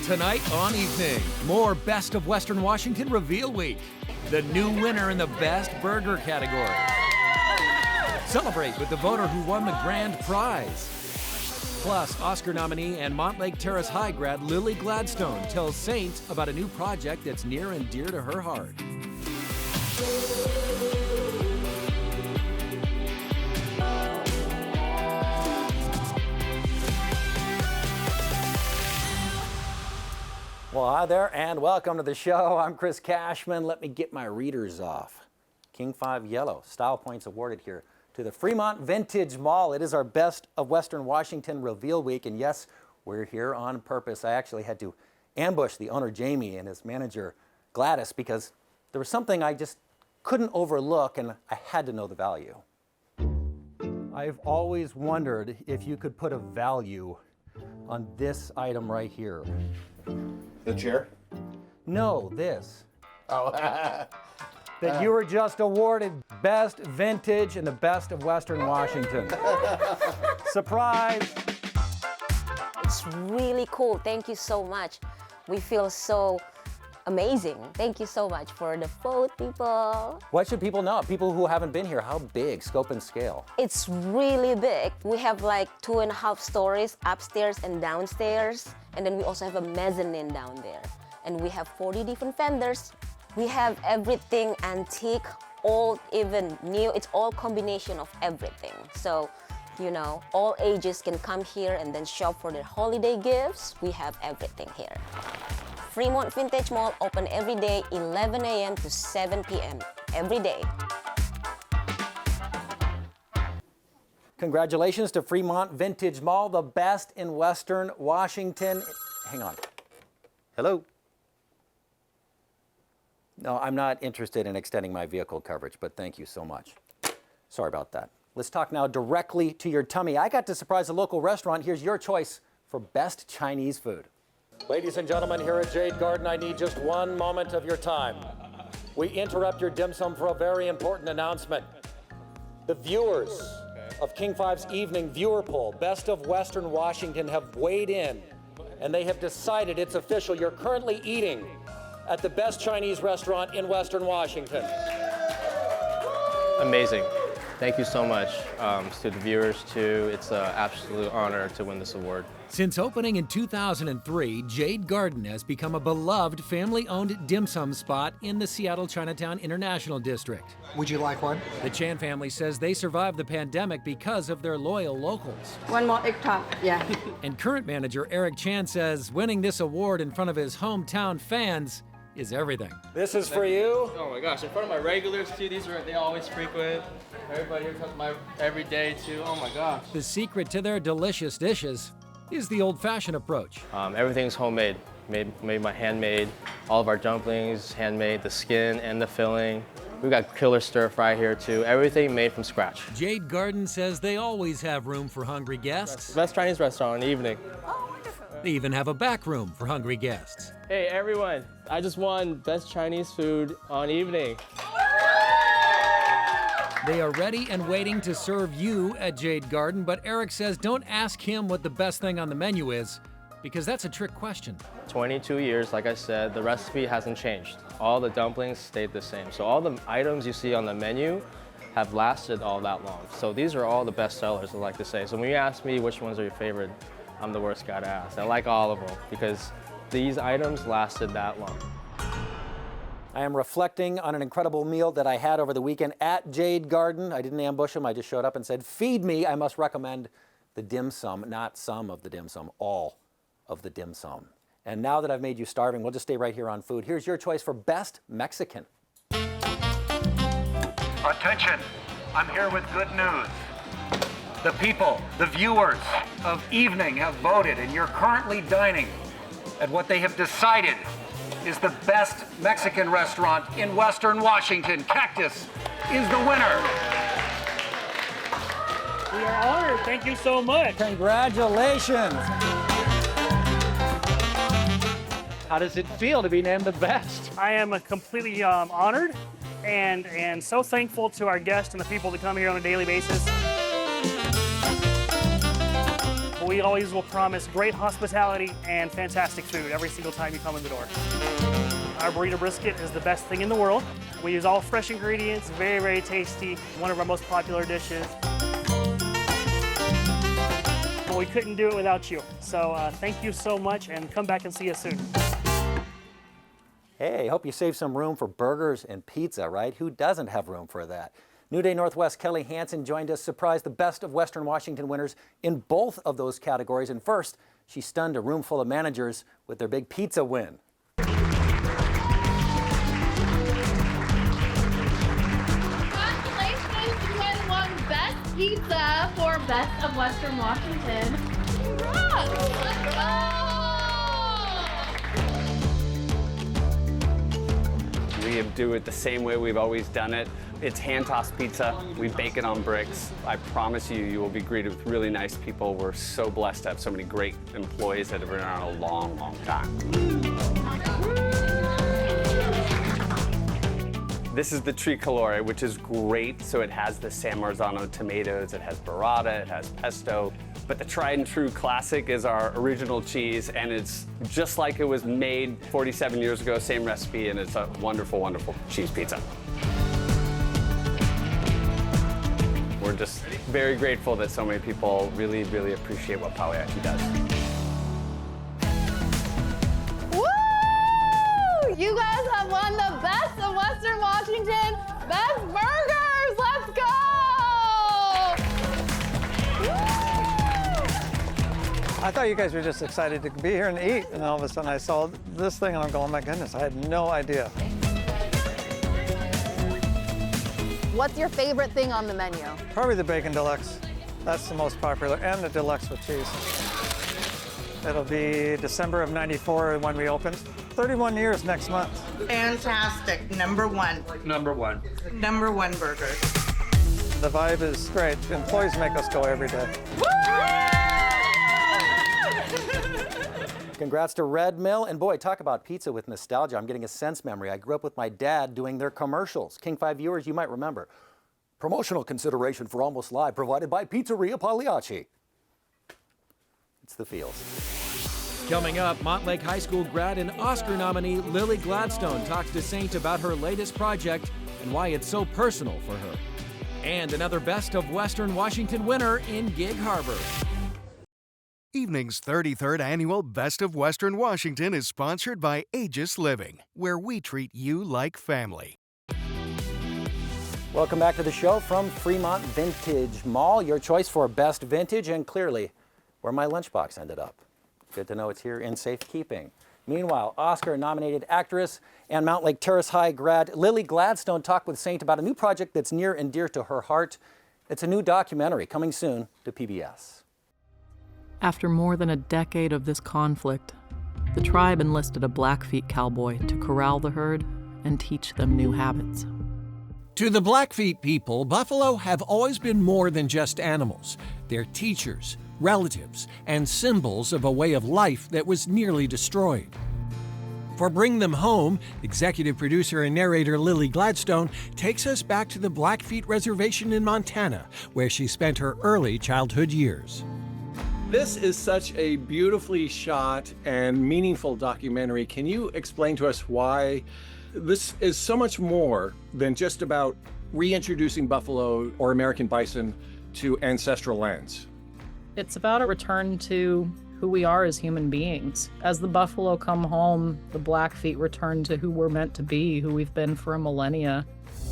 Tonight on Evening, more Best of Western Washington Reveal Week. The new winner in the Best Burger category. Celebrate with the voter who won the grand prize. Plus, Oscar nominee and Montlake Terrace High grad Lily Gladstone tells Saint about a new project that's near and dear to her heart. Well, hi there, and welcome to the show. I'm Chris Cashman. Let me get my readers off. King 5 Yellow, style points awarded here to the Fremont Vintage Mall. It is our Best of Western Washington Reveal Week, and yes, we're here on purpose. I actually had to ambush the owner, Jamie, and his manager, Gladys, because there was something I just couldn't overlook, and I had to know the value. I've always wondered if you could put a value on this item right here. The chair? No, this. Oh. That you were just awarded Best Vintage and the Best of Western Washington. Surprise! It's really cool. Thank you so much. We feel so amazing. Thank you so much for the vote, people. What should people know? People who haven't been here, how big, scope and scale? It's really big. We have like 2.5 stories upstairs and downstairs. And then we also have a mezzanine down there. And we have 40 different vendors. We have everything antique, old, even new. It's all combination of everything. So, you know, all ages can come here and then shop for their holiday gifts. We have everything here. Fremont Vintage Mall open every day, 11 a.m. to 7 p.m. every day. Congratulations to Fremont Vintage Mall, the best in Western Washington. Hang on. Hello? No, I'm not interested in extending my vehicle coverage, but thank you so much. Sorry about that. Let's talk now directly to your tummy. I got to surprise a local restaurant. Here's your choice for best Chinese food. Ladies and gentlemen, here at Jade Garden, I need just one moment of your time. We interrupt your dim sum for a very important announcement. The viewers of King 5's evening viewer poll, Best of Western Washington, have weighed in, and they have decided it's official. You're currently eating at the best Chinese restaurant in Western Washington. Amazing. Thank you so much to the viewers, too. It's an absolute honor to win this award. Since opening in 2003, Jade Garden has become a beloved family-owned dim sum spot in the Seattle Chinatown International District. Would you like one? The Chan family says they survived the pandemic because of their loyal locals. One more egg top, yeah. And current manager Eric Chan says winning this award in front of his hometown fans is everything. This is for you. Oh my gosh, in front of my regulars, too. These are, they always frequent. Everybody here comes my every day, too. Oh my gosh. The secret to their delicious dishes is the old-fashioned approach. Everything's homemade, made by handmade. All of our dumplings, handmade, the skin and the filling. We got killer stir fry here too. Everything made from scratch. Jade Garden says they always have room for hungry guests. Best Chinese restaurant in the evening. Oh, wonderful. They even have a back room for hungry guests. Hey everyone, I just won Best Chinese Food on evening. They are ready and waiting to serve you at Jade Garden, but Eric says don't ask him what the best thing on the menu is, because that's a trick question. 22 years, like I said, the recipe hasn't changed. All the dumplings stayed the same. So all the items you see on the menu have lasted all that long. So these are all the best sellers, I like to say. So when you ask me which ones are your favorite, I'm the worst guy to ask. I like all of them because these items lasted that long. I am reflecting on an incredible meal that I had over the weekend at Jade Garden. I didn't ambush him. I just showed up and said, feed me. I must recommend the dim sum, not some of the dim sum, all of the dim sum. And now that I've made you starving, we'll just stay right here on food. Here's your choice for best Mexican. Attention, I'm here with good news. The people, the viewers of evening have voted, and you're currently dining at what they have decided is the best Mexican restaurant in Western Washington. Cactus is the winner. We are honored. Thank you so much. Congratulations. How does it feel to be named the best? I am completely honored and so thankful to our guests and the people that come here on a daily basis. We always will promise great hospitality and fantastic food every single time you come in the door. Our burrito brisket is the best thing in the world. We use all fresh ingredients, very, very tasty, one of our most popular dishes. But we couldn't do it without you. So thank you so much, and come back and see us soon. Hey, hope you saved some room for burgers and pizza, right? Who doesn't have room for that? New Day Northwest Kelly Hansen joined us, surprised the Best of Western Washington winners in both of those categories. And first, she stunned a room full of managers with their big pizza win. Congratulations, you guys won Best Pizza for Best of Western Washington. Congrats! Let's go! We do it the same way we've always done it. It's hand-tossed pizza. We bake it on bricks. I promise you, you will be greeted with really nice people. We're so blessed to have so many great employees that have been around a long, long time. This is the tricolore, which is great. So it has the San Marzano tomatoes, it has burrata, it has pesto. But the tried and true classic is our original cheese, and it's just like it was made 47 years ago, same recipe, and it's a wonderful, wonderful cheese pizza. We're just very grateful that so many people really, really appreciate what Pawiachi does. Woo! You guys have won the Best of Western Washington Best Burgers! Let's go! I thought you guys were just excited to be here and eat, and all of a sudden I saw this thing and I'm going, oh my goodness, I had no idea. What's your favorite thing on the menu? Probably the Bacon Deluxe. That's the most popular, and the Deluxe with cheese. It'll be December of '94 when we opened. 31 years next month. Fantastic. Number one. Number one. Number one burger. The vibe is great. The employees make us go every day. Congrats to Red Mill. And boy, talk about pizza with nostalgia. I'm getting a sense memory. I grew up with my dad doing their commercials. King 5 viewers, you might remember. Promotional consideration for Almost Live provided by Pizzeria Pagliacci. It's the feels. Coming up, Montlake High School grad and Oscar nominee Lily Gladstone talks to Saint about her latest project and why it's so personal for her. And another Best of Western Washington winner in Gig Harbor. Evening's 33rd annual Best of Western Washington is sponsored by Aegis Living, where we treat you like family. Welcome back to the show from Fremont Vintage Mall, your choice for best vintage, and clearly where my lunchbox ended up. Good to know it's here in safekeeping. Meanwhile, Oscar-nominated actress and Montlake Terrace High grad Lily Gladstone talked with Saint about a new project that's near and dear to her heart. It's a new documentary coming soon to PBS. After more than a decade of this conflict, the tribe enlisted a Blackfeet cowboy to corral the herd and teach them new habits. To the Blackfeet people, buffalo have always been more than just animals. They're teachers, relatives, and symbols of a way of life that was nearly destroyed. For Bring Them Home, executive producer and narrator Lily Gladstone takes us back to the Blackfeet Reservation in Montana, where she spent her early childhood years. This is such a beautifully shot and meaningful documentary. Can you explain to us why this is so much more than just about reintroducing buffalo or American bison to ancestral lands? It's about a return to who we are as human beings. As the buffalo come home, the Blackfeet return to who we're meant to be, who we've been for a millennia.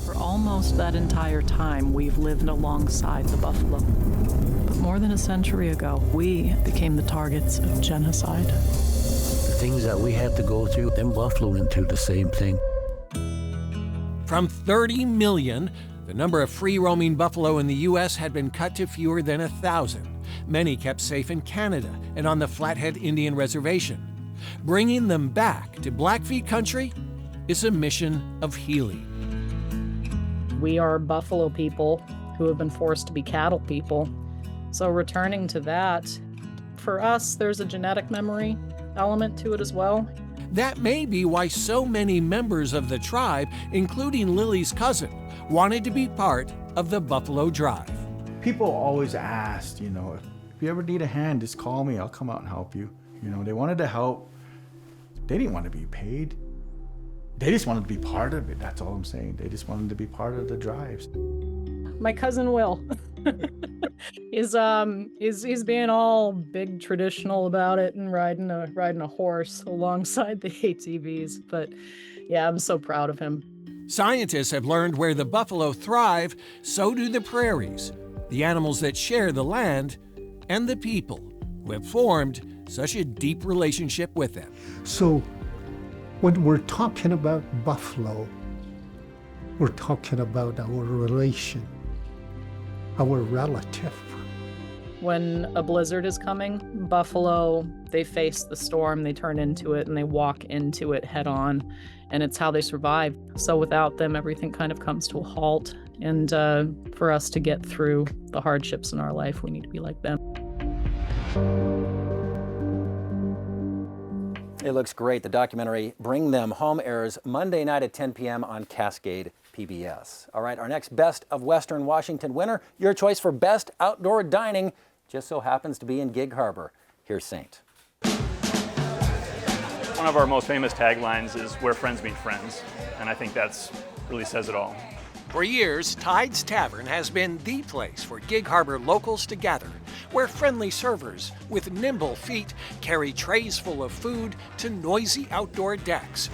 For almost that entire time, we've lived alongside the buffalo. But more than a century ago, we became the targets of genocide. The things that we had to go through, them buffalo went through the same thing. From 30 million, the number of free-roaming buffalo in the U.S. had been cut to fewer than 1,000. Many kept safe in Canada and on the Flathead Indian Reservation. Bringing them back to Blackfeet country is a mission of healing. We are buffalo people who have been forced to be cattle people. So returning to that, for us, there's a genetic memory element to it as well. That may be why so many members of the tribe, including Lily's cousin, wanted to be part of the Buffalo Drive. People always asked, If you ever need a hand, just call me. I'll come out and help you. You know, they wanted to help. They didn't want to be paid. They just wanted to be part of it. That's all I'm saying. They just wanted to be part of the drives. My cousin Will is being all big traditional about it and riding a horse alongside the ATVs. But yeah, I'm so proud of him. Scientists have learned where the buffalo thrive, so do the prairies, the animals that share the land, and the people who have formed such a deep relationship with them. So when we're talking about buffalo, we're talking about our relation, our relative. When a blizzard is coming, buffalo, they face the storm, they turn into it, and they walk into it head on. And it's how they survive. So without them, everything kind of comes to a halt. And for us to get through the hardships in our life, we need to be like them. It looks great. The documentary Bring Them Home airs Monday night at 10 p.m. on Cascade PBS. All right, our next Best of Western Washington winner, your choice for Best Outdoor Dining, just so happens to be in Gig Harbor. Here's Saint. One of our most famous taglines is "Where friends meet friends," and I think that's really says it all. For years, Tide's Tavern has been the place for Gig Harbor locals to gather, where friendly servers with nimble feet carry trays full of food to noisy outdoor decks,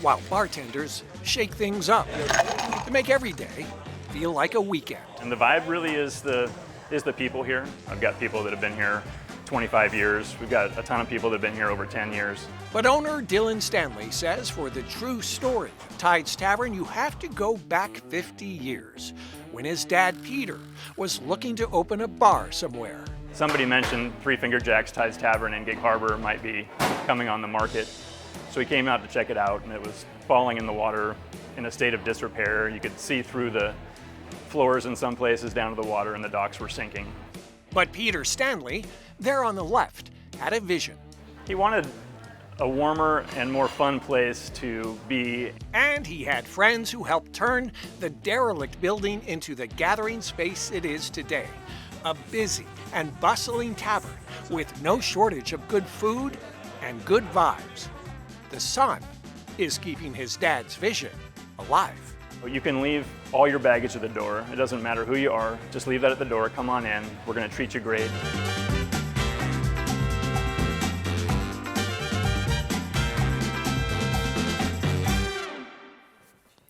while bartenders shake things up to make every day feel like a weekend. And the vibe really is the people here. I've got people that have been here 25 years. We've got a ton of people that have been here over 10 years. But owner Dylan Stanley says for the true story of Tide's Tavern, you have to go back 50 years, when his dad, Peter, was looking to open a bar somewhere. Somebody mentioned Three Finger Jack's Tide's Tavern in Gig Harbor might be coming on the market. So he came out to check it out, and it was falling in the water in a state of disrepair. You could see through the floors in some places down to the water, and the docks were sinking. But Peter Stanley, there on the left, had a vision. He wanted a warmer and more fun place to be. And he had friends who helped turn the derelict building into the gathering space it is today. A busy and bustling tavern with no shortage of good food and good vibes. The son is keeping his dad's vision alive. You can leave all your baggage at the door. It doesn't matter who you are. Just leave that at the door. Come on in. We're going to treat you great.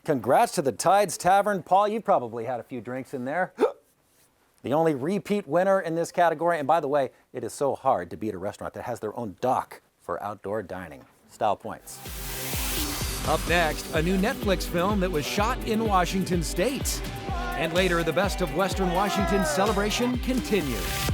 Congrats to the Tides Tavern. Paul, you probably had a few drinks in there. The only repeat winner in this category. And by the way, it is so hard to beat a restaurant that has their own dock for outdoor dining. Style points. Up next, a new Netflix film that was shot in Washington State. And later, the Best of Western Washington celebration continues.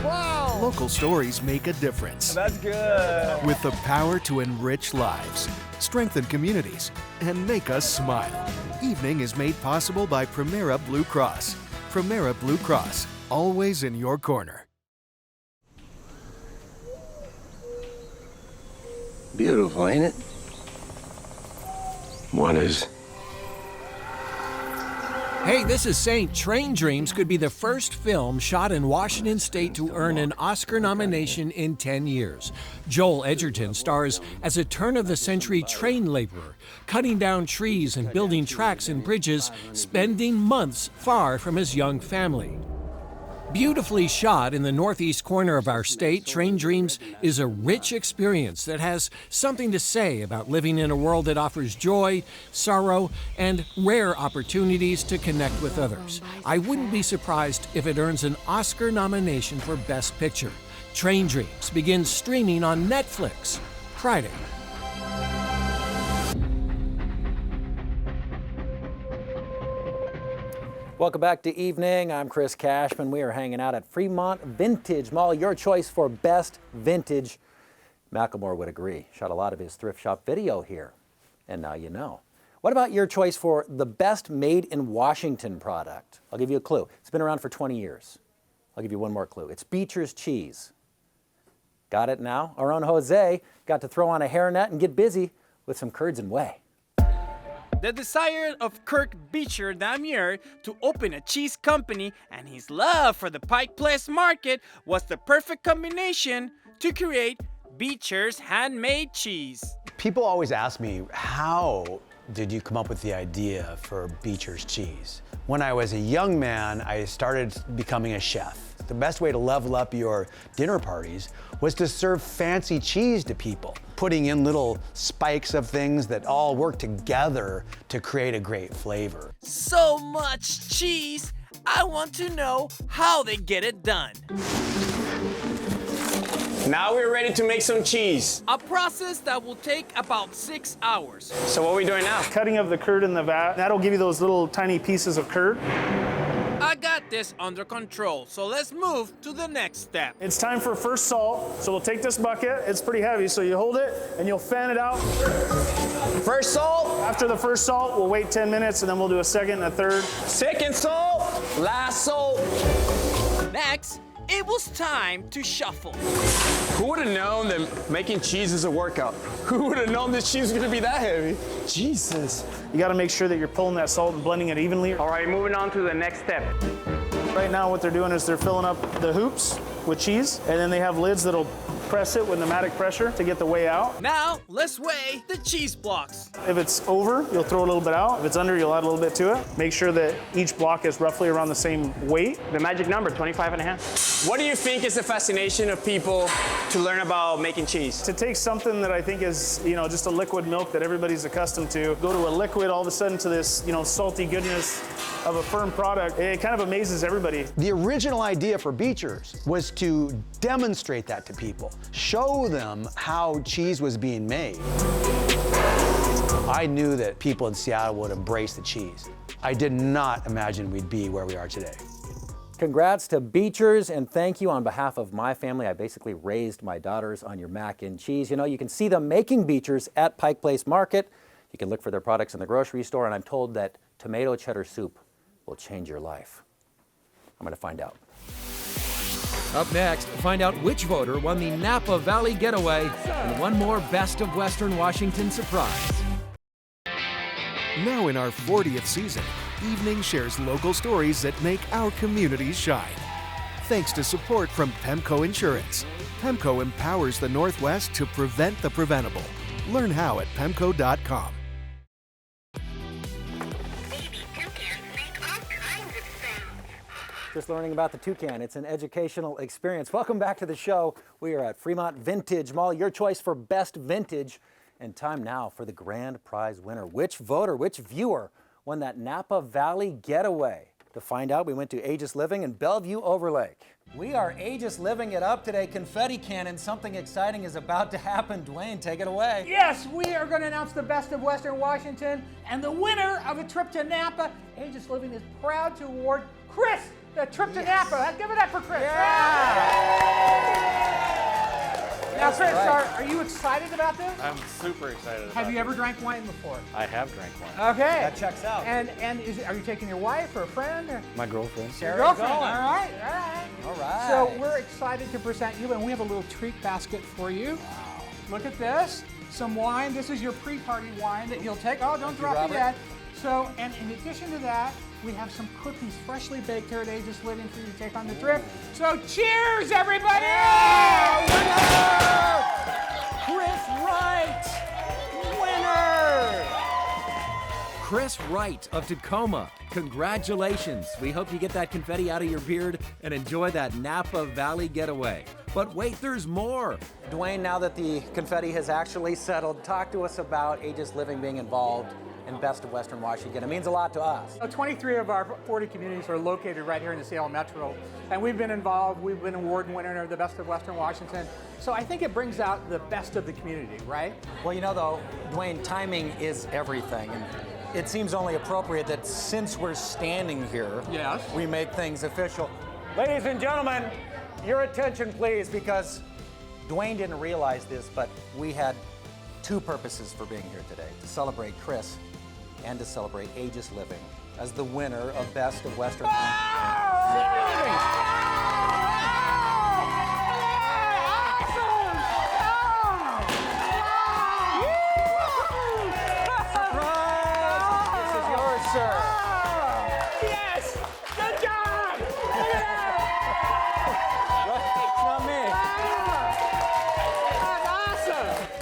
Wow! Local stories make a difference. That's good. With the power to enrich lives, strengthen communities, and make us smile. Evening is made possible by Primera Blue Cross. Primera Blue Cross, always in your corner. Beautiful, ain't it? One is. Hey, this is Saint. Train Dreams could be the first film shot in Washington State to earn an Oscar nomination in 10 years. Joel Edgerton stars as a turn-of-the-century train laborer, cutting down trees and building tracks and bridges, spending months far from his young family. Beautifully shot in the northeast corner of our state, Train Dreams is a rich experience that has something to say about living in a world that offers joy, sorrow, and rare opportunities to connect with others. I wouldn't be surprised if it earns an Oscar nomination for Best Picture. Train Dreams begins streaming on Netflix Friday. Welcome back to Evening. I'm Chris Cashman. We are hanging out at Fremont Vintage Mall. Your choice for best vintage. Macklemore would agree. Shot a lot of his thrift shop video here. And now you know. What about your choice for the best made in Washington product? I'll give you a clue. It's been around for 20 years. I'll give you one more clue. It's Beecher's cheese. Got it now? Our own Jose got to throw on a hairnet and get busy with some curds and whey. The desire of Kirk Beecher that year to open a cheese company and his love for the Pike Place market was the perfect combination to create Beecher's handmade cheese. People always ask me, how did you come up with the idea for Beecher's cheese? When I was a young man, I started becoming a chef. The best way to level up your dinner parties was to serve fancy cheese to people, putting in little spikes of things that all work together to create a great flavor. So much cheese, I want to know how they get it done. Now we're ready to make some cheese. A process that will take about 6 hours. So what are we doing now? Cutting of the curd in the vat. That'll give you those little tiny pieces of curd. I got this under control, so let's move to the next step. It's time for first salt. So we'll take this bucket. It's pretty heavy, so you hold it and you'll fan it out. First salt. After the first salt, we'll wait 10 minutes and then we'll do a second and a third. Second salt. Last salt. Next, it was time to shuffle. Who would have known that making cheese is a workout? Who would have known this cheese was gonna be that heavy? Jesus. You gotta make sure that you're pulling that salt and blending it evenly. All right, moving on to the next step. Right now what they're doing is they're filling up the hoops with cheese, and then they have lids that'll press it with pneumatic pressure to get the whey out. Now, let's weigh the cheese blocks. If it's over, you'll throw a little bit out. If it's under, you'll add a little bit to it. Make sure that each block is roughly around the same weight. The magic number, 25.5. What do you think is the fascination of people to learn about making cheese? To take something that I think is, just a liquid milk that everybody's accustomed to, go to a liquid all of a sudden to this, salty goodness of a firm product, it kind of amazes everybody. The original idea for Beecher's was to demonstrate that to people, show them how cheese was being made. I knew that people in Seattle would embrace the cheese. I did not imagine we'd be where we are today. Congrats to Beecher's, and thank you on behalf of my family. I basically raised my daughters on your mac and cheese. You can see them making Beecher's at Pike Place Market. You can look for their products in the grocery store, and I'm told that tomato cheddar soup will change your life. I'm going to find out. Up next, find out which voter won the Napa Valley Getaway and one more Best of Western Washington surprise. Now in our 40th season, Evening shares local stories that make our communities shine. Thanks to support from Pemco Insurance. Pemco empowers the Northwest to prevent the preventable. Learn how at pemco.com. Just learning about the toucan. It's an educational experience. Welcome back to the show. We are at Fremont Vintage Mall, your choice for best vintage. And time now for the grand prize winner. Which voter, which viewer won that Napa Valley Getaway? To find out, we went to Aegis Living in Bellevue Overlake. We are Aegis Living it up today. Confetti cannon, something exciting is about to happen. Dwayne, take it away. Yes, we are going to announce the Best of Western Washington and the winner of a trip to Napa. Aegis Living is proud to award Chris the trip to Napa. Give it up for Chris. Now, Chris, are you excited about this? I'm super excited about Have you ever drank wine before? I have drank wine. Okay. That checks out. And are you taking your wife or a friend? Or? My girlfriend. Your girlfriend. All right. All right. So we're excited to present you, and we have a little treat basket for you. Wow. Look at this. Some wine. This is your pre-party wine that you'll take. Oh, don't drop it yet. So, and in addition to that, we have some cookies freshly baked here at Aegis Living for you to take on the trip. So cheers, everybody! Winner! Chris Wright! Winner! Chris Wright of Tacoma, congratulations. We hope you get that confetti out of your beard and enjoy that Napa Valley Getaway. But wait, there's more. Dwayne, now that the confetti has actually settled, talk to us about Aegis Living being involved in Best of Western Washington. It means a lot to us. 23 of our 40 communities are located right here in the Seattle Metro, and we've been involved. We've been award winner of the Best of Western Washington. So I think it brings out the best of the community, right? Well, though, Dwayne, timing is everything. And it seems only appropriate that since we're standing here, yes, we make things official. Ladies and gentlemen, your attention, please, because Dwayne didn't realize this, but we had two purposes for being here today: to celebrate Chris and to celebrate Aegis Living as the winner of Best of Western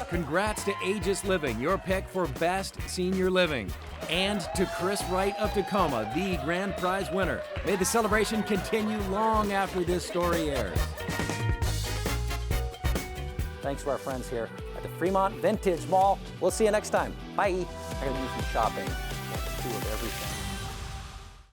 Congrats to Aegis Living, your pick for Best Senior Living. And to Chris Wright of Tacoma, the grand prize winner. May the celebration continue long after this story airs. Thanks to our friends here at the Fremont Vintage Mall. We'll see you next time. Bye. I gotta do some shopping. Two of everything.